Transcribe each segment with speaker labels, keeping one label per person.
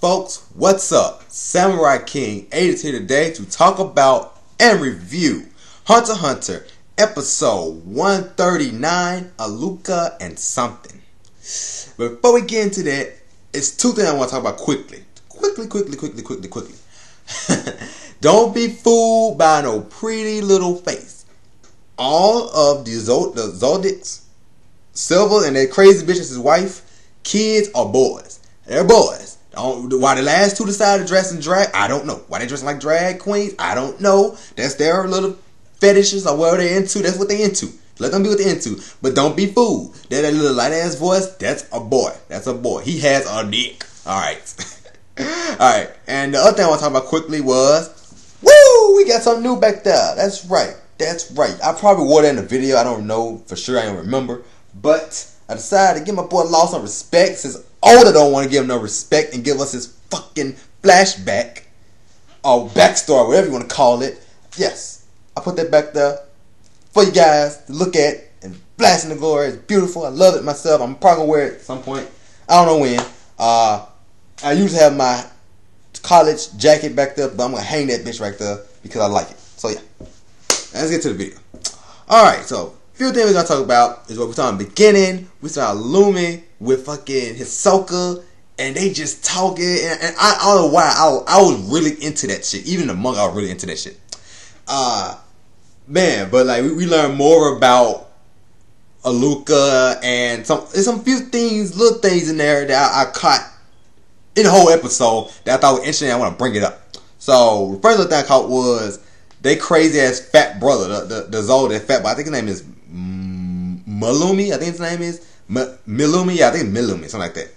Speaker 1: Folks, what's up? Samurai King 8 is here today to talk about and review Hunter x Hunter episode 139, Alluka and something. But before we get into that, it's two things I want to talk about quickly. Quickly. Don't be fooled by no pretty little face. All of the Zoldycks, Silver and that crazy bitch is his wife, kids are boys. They're boys. Why the last two decided to dress in drag, I don't know. Why they dressing like drag queens, I don't know. That's their little fetishes or whatever they're into. That's what they into. Let them be what they're into. But don't be fooled. That little light ass voice, that's a boy. That's a boy. He has a dick. Alright. Alright. And the other thing I want to talk about quickly was, woo! We got something new back there. That's right. I probably wore that in the video. I don't know for sure. I don't remember. But I decided to give my boy Law some respect since Oda don't want to give him no respect and give us his fucking flashback or backstory, whatever you want to call it. Yes, I put that back there for you guys to look at and blast in the glory. It's beautiful. I love it myself. I'm probably gonna wear it at some point. I don't know when. I usually have my college jacket back there, but I'm gonna hang that bitch right there because I like it. So yeah, let's get to the video. All right, so few things we're gonna talk about is what we saw in the beginning. We saw Lumi with fucking Hisoka, and they just talking. And I don't know why I was really into that shit. Even the manga, I was really into that shit. Man, but like we learned more about Alluka and there's some few things, little things in there that I caught in the whole episode that I thought was interesting. I want to bring it up. So the first little thing I caught was they crazy ass fat brother, the Zod, that fat boy. I think his name is Malumi. I think his name is Milumi. Yeah, I think it's Milumi, something like that.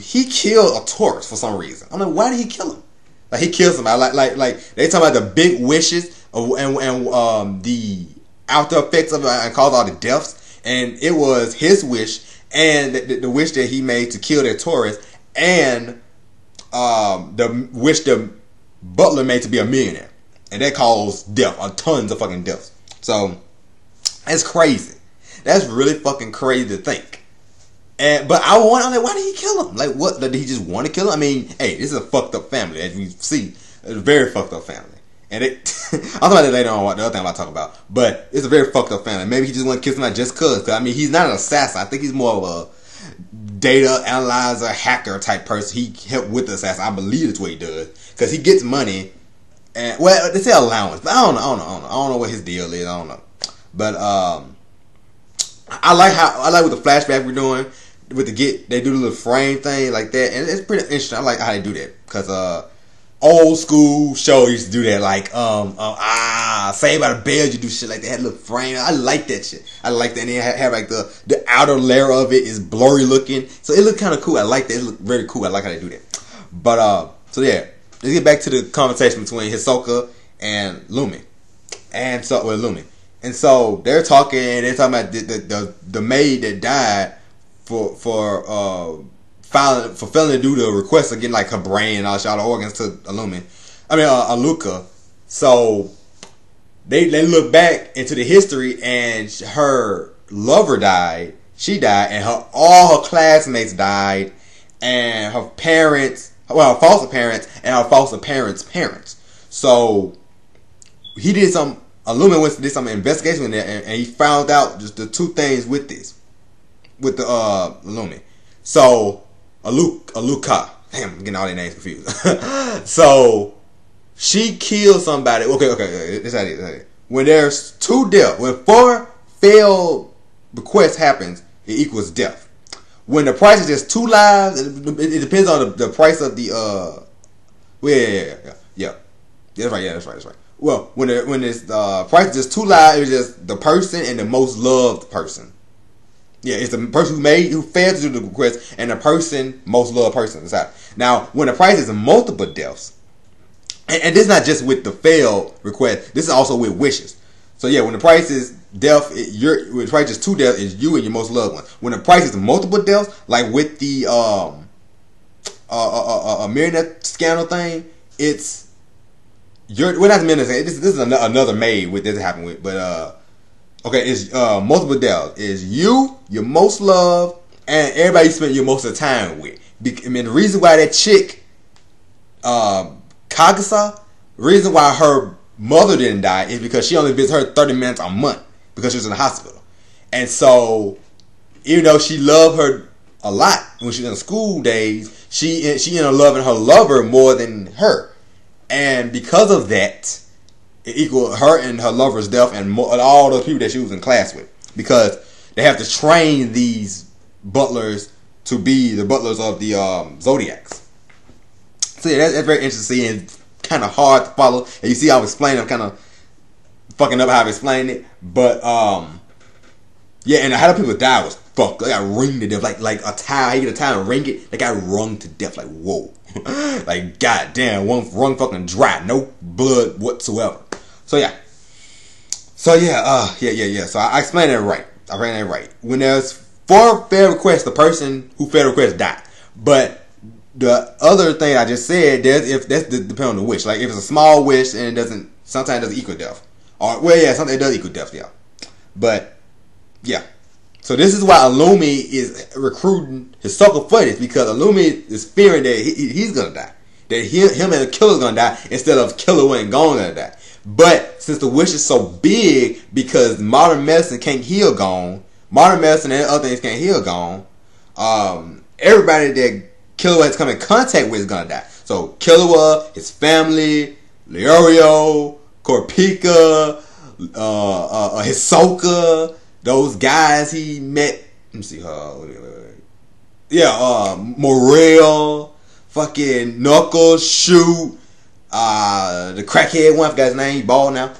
Speaker 1: He killed a tourist for some reason. I'm like, why did he kill him? Like he killed somebody. Like they talking about the big wishes and the after effects of it and caused all the deaths. And it was his wish and the wish that he made to kill that tourist and the wish the butler made to be a millionaire. And that caused death, tons of fucking deaths. So that's crazy. That's really fucking crazy to think. But I'm like, why did he kill him? Like, what? Did he just want to kill him? I mean, hey, this is a fucked up family, as we see. It's a very fucked up family. And I'll talk about that later on, the other thing I'm about to talk about. But it's a very fucked up family. Maybe he just want to kill somebody just cause. I mean, he's not an assassin. I think he's more of a data analyzer, hacker type person. He helped with the assassin. I believe that's what he does. Because he gets money. And, well, they say allowance. But I don't know what his deal is. I don't know. But, I like with the flashback we're doing with they do the little frame thing like that, and it's pretty interesting. I like how they do that because old school show used to do that, like Saved by the Bell, you do shit like that, had a little frame. I like that shit. I like that, and then have like the outer layer of it is blurry looking, so it looked kind of cool. I like that. It looked very cool. I like how they do that. But so yeah, let's get back to the conversation between Hisoka and Lumi, Lumi. And so they're talking about the maid that died for failing to do the request of getting like her brain and all the organs to Alluka. So they look back into the history and her lover died, she died, and all her classmates died, and her parents, well, her foster parents and her foster parents' parents. So he did some. Illumina did some investigation in there, and he found out just the two things with the Illumina. So Alluka, damn, I'm getting all their names confused. So she killed somebody. Okay, this is how it. When there's two deaths, when 4 failed requests happens, it equals death. When the price is just 2 lives, it depends on the price of the yeah. That's right. Well, when it's price is just 2 lives, it's just the person and the most loved person. Yeah, it's the person who failed to do the request and the person most loved person. Now, when the price is multiple deaths, and this is not just with the failed request, this is also with wishes. So yeah, when the price is death, when the price is 2 deaths, is you and your most loved one. When the price is multiple deaths, like with the marionette scandal thing, it's we're not minutes. This is another maid with this happened with, but okay, it's multiple deaths. Is you, your most loved, and everybody you spend your most of the time with. I mean, the reason why that chick Kagasa, reason why her mother didn't die is because she only visits her 30 minutes a month because she was in the hospital. And so, even though she loved her a lot when she was in school days, she ended up loving her lover more than her. And because of that, it equaled her and her lover's death and all those people that she was in class with. Because they have to train these butlers to be the butlers of the Zodiacs. So yeah, that's very interesting and kind of hard to follow. And you see how I'm explaining, I'm kind of fucking up how I'm explaining it. But yeah, and how the people died was fucked. They got wringed to death. Like a towel, you get a towel and wring it, they got wrung to death. Like, whoa. Like, goddamn, one wrung fucking dry. No blood whatsoever. So yeah. So yeah. So I explained it right. I ran it right. When there's 4 fair requests, the person who fair request died. But the other thing I just said, that's depends on the wish. Like if it's a small wish and sometimes it doesn't equal death. Or sometimes it does equal death, yeah. But yeah. So this is why Illumi is recruiting Hisoka for this, because Illumi is fearing that he's gonna die. That him and the killer's gonna die instead of Killua and Gon gonna die. But since the wish is so big, because modern medicine can't heal Gon, modern medicine and other things can't heal Gon, everybody that Killua has come in contact with is gonna die. So Killua, his family, Leorio, Kurapika, Hisoka, those guys he met. Let me see. Yeah, Morel, fucking Knuckles, Shoot, the crackhead one, I forgot his name, he bald now.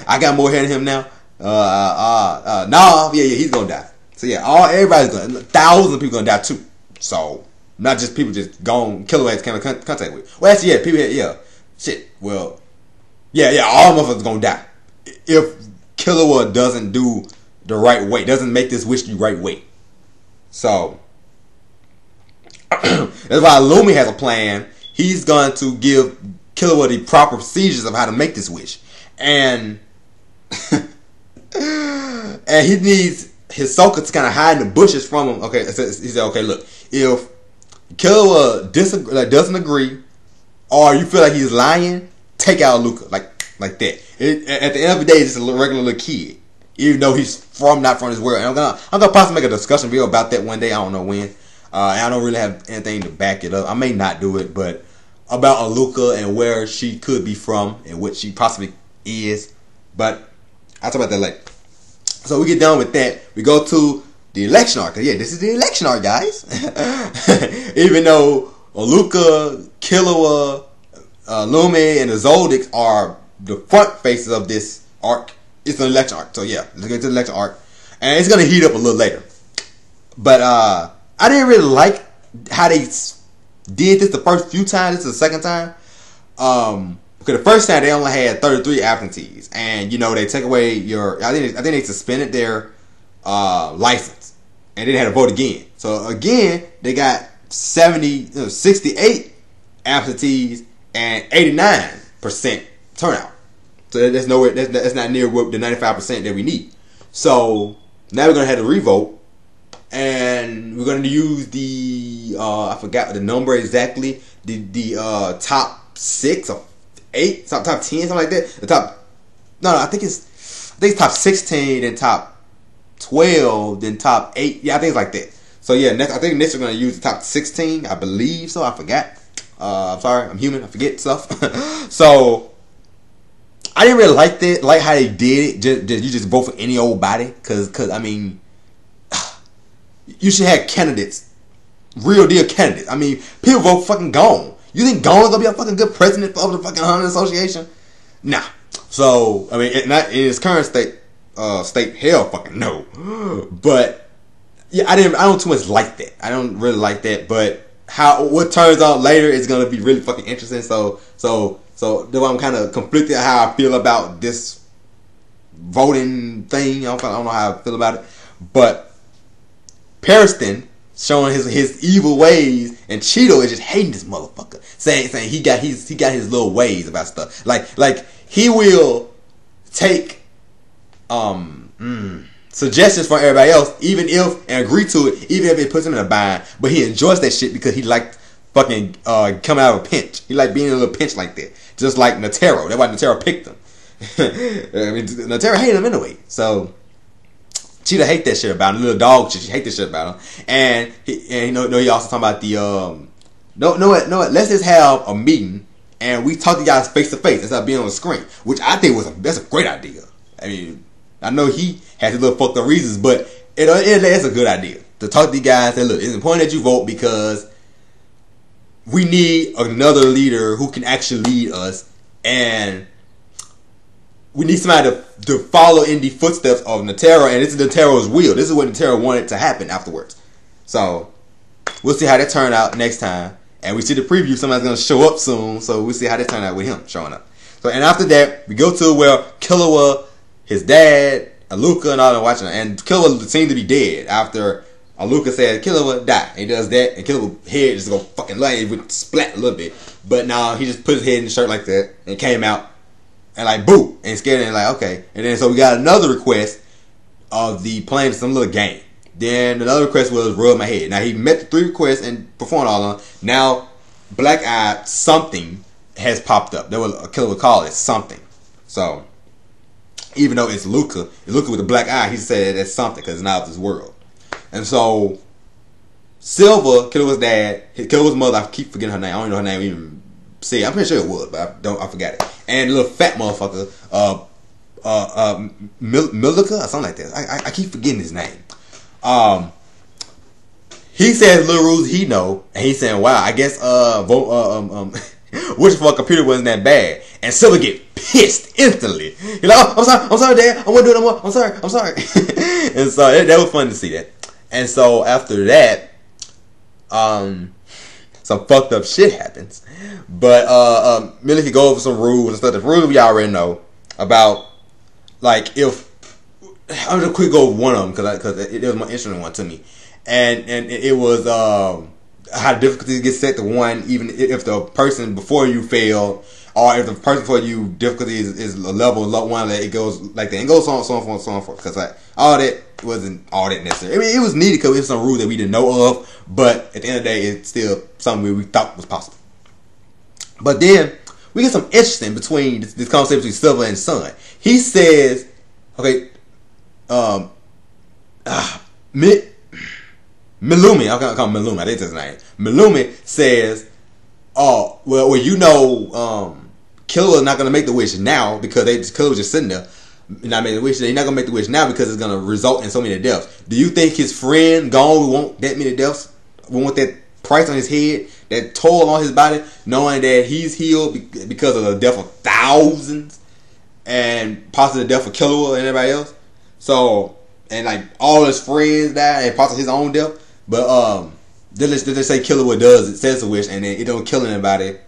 Speaker 1: I got more hair than him now. Nah, yeah, he's gonna die. So yeah, everybody's gonna, thousands of people gonna die too. So not just people just gone, Killua has came in contact with. Well, actually, yeah, people, yeah, shit. Well, yeah, all of us gonna die if Killua doesn't do the right way, doesn't make this wish the right way. So that's why Illumi has a plan. He's going to give Killua the proper procedures of how to make this wish, and and he needs Hisoka to kind of hide in the bushes from him. Okay, so he said, okay, look, if Killua doesn't agree, or you feel like he's lying, take out Alluka, like that. At the end of the day, it's just a regular little kid, even though he's not from this world. And I'm gonna possibly make a discussion video about that one day. I don't know when. I don't really have anything to back it up. I may not do it, but about Alluka and where she could be from and what she possibly is. But I'll talk about that later. So we get done with that. We go to the election arc. Yeah, this is the election arc, guys. Even though Alluka, Killua, Illumi, and the Zoldyck are the front faces of this arc, it's an election arc. So yeah, let's get to the election arc. And it's going to heat up a little later. But I didn't really like how they did this the first few times. This is the second time. Because the first time they only had 33 absentees, and you know they take away your. I think they suspended their license, and then they had to vote again. So again, they got 68 absentees and 89% turnout. So that's nowhere. That's not near the 95% that we need. So now we're gonna have to revote, and we're gonna use the I forgot the number exactly. The top 6 or 8, top 10, something like that. The top, I think it's top 16, then top 12, then top 8. Yeah, I think it's like that. So yeah, I think next we're gonna use the top 16. I believe so. I forgot. I'm sorry, I'm human. I forget stuff. So I didn't really like that, like how they did it. You just vote for any old body, cause I mean, you should have candidates, real deal candidates. I mean, people vote fucking Gon. You think Gon's gonna be a fucking good president of the fucking Hunter Association? Nah. So I mean, not in its current state, hell fucking no. But yeah, I don't too much like that. I don't really like that. But what turns out later is gonna be really fucking interesting. So that's why I'm kind of conflicted how I feel about this voting thing. I don't know how I feel about it. But Periston showing his evil ways, and Cheeto is just hating this motherfucker, saying he got his little ways about stuff. Like he will take suggestions from everybody else, even if and agree to it, even if it puts him in a bind. But he enjoys that shit because he likes fucking coming out of a pinch. He like being in a little pinch like that. Just like Netero. That's why Netero picked him. I mean, Netero hated him anyway. So Cheetah hate that shit about him. Little dog shit. She hate that shit about him. And he also talking about the no what? Let's just have a meeting and we talk to you guys face to face instead of being on the screen, which I think that's a great idea. I mean, I know he has his little fucked up reasons, but it's a good idea to talk to you guys and look, it's important that you vote because we need another leader who can actually lead us, and we need somebody to follow in the footsteps of Netero, and this is Netero's will. This is what Netero wanted to happen afterwards. So we'll see how that turn out next time. And we see the preview, somebody's going to show up soon, so we'll see how that turn out with him showing up. So, and after that, we go to where Killua, his dad, Alluka, and all them watching, and Killua seemed to be dead after Alluka said, Killua, die. And he does that, and Killua's head just go fucking lay, it would splat a little bit. But now he just put his head in the shirt like that, and came out, and like, boo, and scared, and like, okay. And then, so we got another request of the playing some little game. Then another request was rub my head. Now he met the 3 requests and performed all of them. Now Black Eye something has popped up. That was a killer would call it something. So even though it's Luca with the black eye, he said that's something because it's not of this world. And so Silver, Killua's dad, Killua's mother, I keep forgetting her name. I don't know her name even. See, I'm pretty sure it was, but I forgot it. And the little fat motherfucker, Milika or something like that. I keep forgetting his name. He says little rules he know, and he's saying, "Wow, I guess which for a computer wasn't that bad." And Silver get pissed instantly. He's like, "Oh, I'm sorry, Dad. I won't do it no more. I'm sorry." And so that was fun to see that. And so after that, some fucked up shit happens. But Millie could go over some rules and stuff. The rules we already know about, like if I'm just quick go over one of them because it was my interesting one to me, and it was how difficulties get set to 1, even if the person before you failed, or if the person before you difficulty is a level 1, that it goes like that, and goes on so on so on forth. Because like all that wasn't all that necessary. I mean, it was needed because it was some rules that we didn't know of, but at the end of the day, it's still something we thought was possible. But then we get some interesting between this conversation between Silver and Sun. He says, okay. Melumi, I call him Melumi, I think that's his name. Melumi says, "Oh, well, you know, Killua is not gonna make the wish now because Killua's just sitting there, not making the wish. He's not gonna make the wish now because it's gonna result in so many deaths. Do you think his friend Gon will want that many deaths? Will want that price on his head, that toll on his body, knowing that he's healed because of the death of thousands, and possibly the death of Killua and everybody else? So, and like all his friends died and possibly his own death. But they say Killua does it says a wish and then it don't kill anybody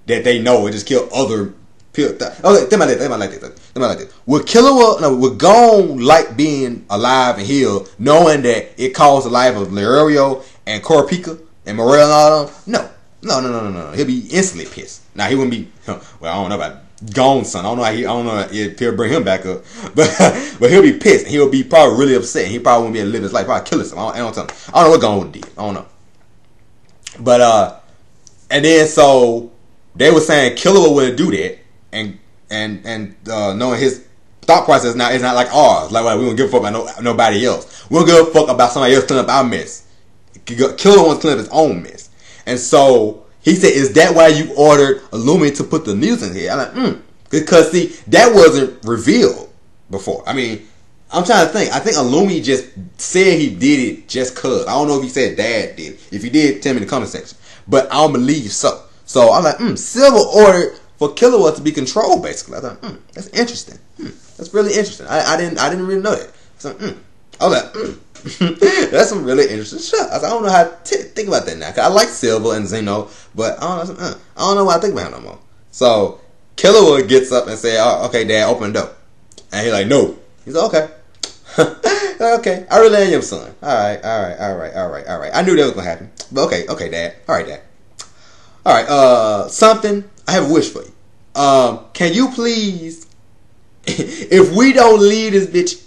Speaker 1: that they know. It just kill other people. Okay, think about that. Would Gon like being alive and healed, knowing that it caused the life of Leorio and Kurapika and Morel and all of them? No. He'll be instantly pissed. Now he wouldn't be. Well, I don't know about Gon's son. I don't know if he'll bring him back up, but he'll be pissed. He'll be probably really upset. He probably won't be able to live his life. Probably kill himself. I don't know what Gon would did. I don't know. But and then so they were saying Killua wouldn't do that, and knowing his thought process now is not like ours. Like we don't give a fuck about nobody else. We don't give a fuck about somebody else cleaning up our mess. Killua wants to clean up his own mess, and so. He said, "Is that why you ordered Illumi to put the news in here?" I'm like, because see, that wasn't revealed before. I mean, I'm trying to think. I think Illumi just said he did it just cause. I don't know if he said Dad did. If he did, tell me in the comment section. But I don't believe so. So I'm like, Silver ordered for Killua to be controlled, basically. I thought, that's interesting. That's really interesting. I didn't really know that. So I was like, that's some really interesting shit. I don't know how to think about that now. Cause I like Silver and Zeno, but I don't know why I think about him no more. So Killua gets up and says, "Oh, okay, Dad, open the door." And he's like, "No." He's like, "Okay." Okay, I really am your son. All right. I knew that was gonna happen, but okay, Dad. All right, Dad. All right. Something. I have a wish for you. Can you please, if we don't leave this bitch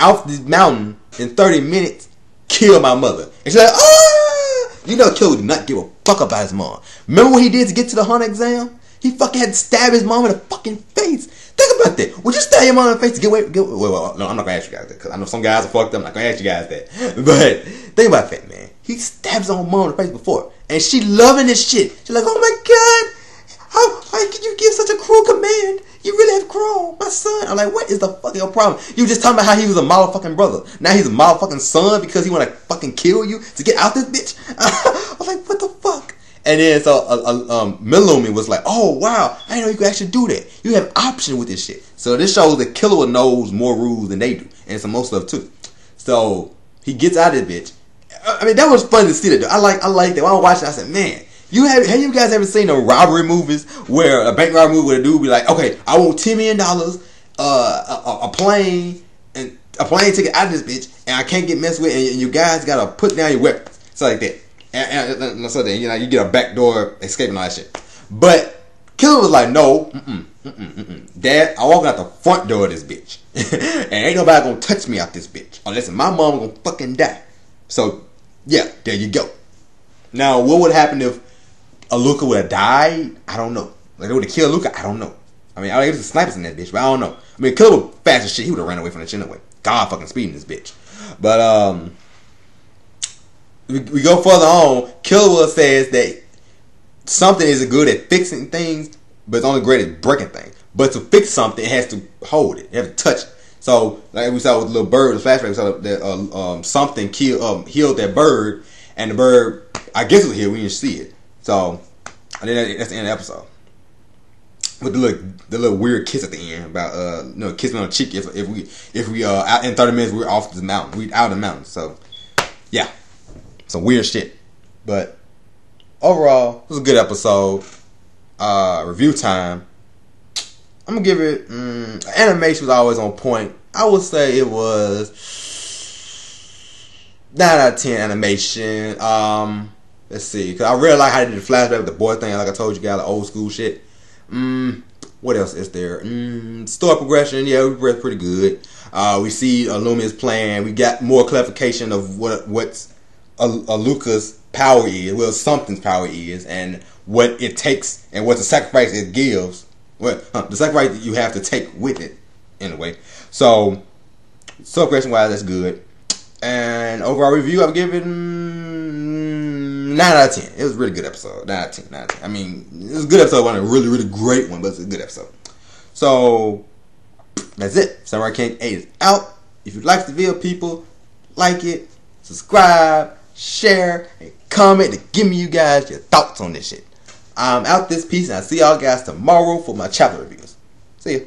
Speaker 1: off this mountain in 30 minutes, kill my mother? And she's like, "Oh!" You know Killua did not give a fuck about his mom. Remember what he did to get to the Hunter exam? He fucking had to stab his mom in the fucking face. Think about that. Would you stab your mom in the face to get away? Well, no, I'm not gonna ask you guys that because I know some guys are fucked up. I'm not gonna ask you guys that. But think about that, man. He stabbed his own mom in the face before, and she loving this shit. She's like, "Oh my god, how could you give such a cruel command? You really have grown, my son." I'm like, what is the fucking problem? You just talking about how he was a motherfucking brother. Now he's a motherfucking son because he want to fucking kill you to get out this bitch. I was like, what the fuck? And then so Melumi was like, "Oh wow, I didn't know you could actually do that. You have option with this shit." So this shows that Killua knows more rules than they do, and some more stuff too. So he gets out of this bitch. I mean, that was fun to see that. I like that. When I was watching, I said, "Man, have you guys ever seen the robbery movies where a bank robbery movie where a dude be like, okay, I want $10 million, a plane ticket out of this bitch, and I can't get messed with, and you guys gotta put down your weapons." So like that. And so then, you get a backdoor escape and all that shit. But Killua was like, "No, Dad, I'm walking out the front door of this bitch, and ain't nobody gonna touch me out this bitch unless my mom gonna fucking die." So yeah, there you go. Now, what would happen if Alluka would have died? I don't know. Like they would have killed Alluka? I don't know. I mean, I guess the snipers in that bitch, but I don't know. I mean, Killua was fast as shit. He would have ran away from the shit anyway. God fucking speeding this bitch. But we go further on. Killua says that something isn't good at fixing things, but it's only great at breaking things. But to fix something, it has to hold it. It has to touch it. So, like we saw with the little bird, the flashback, we saw that something healed that bird, and the bird, I guess it was here. We didn't see it. So, and then that's the end of the episode. With the little weird kiss at the end about kissing on the cheek if we out in 30 minutes we're off the mountain. We out of the mountain. So, yeah. Some weird shit. But overall, it was a good episode. Review time. I'm gonna give it animation was always on point. I would say it was 9 out of 10 animation. Let's see, because I really like how they did the flashback with the boy thing, like I told you guys, the old school shit. What else is there? Story progression, yeah, we read pretty good. We see Lumia's plan. We got more clarification of what's Alluka's power is, well, something's power is, and what it takes, and what the sacrifice it gives. The sacrifice that you have to take with it, anyway. So, progression wise, that's good. And overall review, I would give it 9 out of 10. It was a really good episode. 9 out of 10. 9 out of 10. I mean, it was a good episode. It wasn't a really, really great one, but it's a good episode. So, that's it. Samurai King 8 is out. If you like the video, people, like it, subscribe, share, and comment to give me you guys your thoughts on this shit. I'm out this piece, and I'll see y'all guys tomorrow for my chapter reviews. See ya.